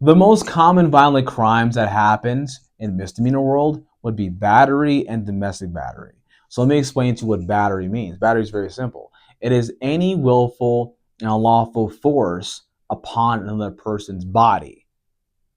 The most common violent crimes that happens in misdemeanor world would be battery and domestic battery. So let me explain to you what battery means. Battery is very simple. It is any willful and unlawful force upon another person's body,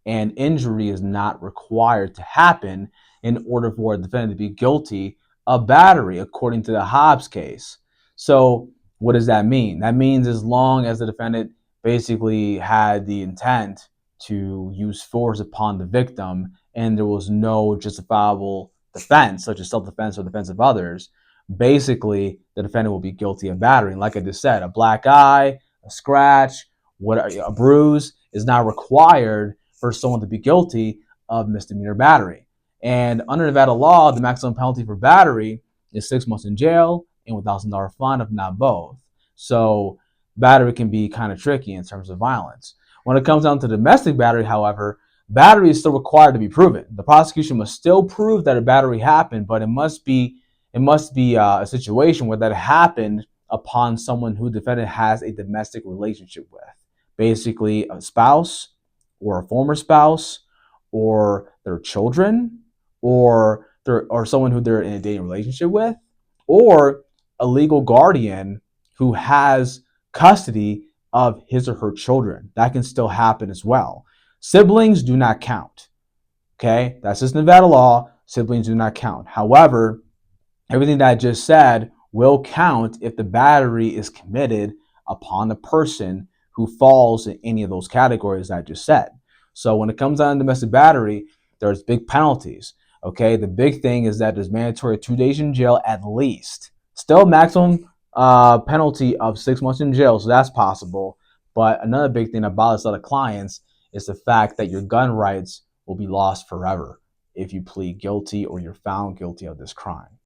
and injury is not required to happen in order for a defendant to be guilty of battery, according to the Hobbs case. So, what does that mean? That means as long as the defendant basically had the intent to use force upon the victim and there was no justifiable defense, such as self defense or defense of others, basically the defendant will be guilty of battery. And like I just said, a black eye, a scratch, a bruise is not required for someone to be guilty of misdemeanor battery. And under Nevada law, the maximum penalty for battery is 6 months in jail and $1,000 fine, if not both. So battery can be kind of tricky in terms of violence. When it comes down to domestic battery, however, battery is still required to be proven. The prosecution must still prove that a battery happened, but it must be a situation where that happened upon someone who the defendant has a domestic relationship with, basically a spouse or a former spouse or their children or someone who they're in a dating relationship with, or a legal guardian who has custody of his or her children. That can still happen as well. Siblings do not count. Okay, that's just Nevada law. Siblings do not count. However, everything that I just said will count if the battery is committed upon the person who falls in any of those categories I just said. So when it comes down to domestic battery, there's big penalties. Okay, the big thing is that there's mandatory 2 days in jail at least. Still maximum penalty of 6 months in jail, so that's possible. But another big thing that bothers a lot of clients is the fact that your gun rights will be lost forever if you plead guilty or you're found guilty of this crime.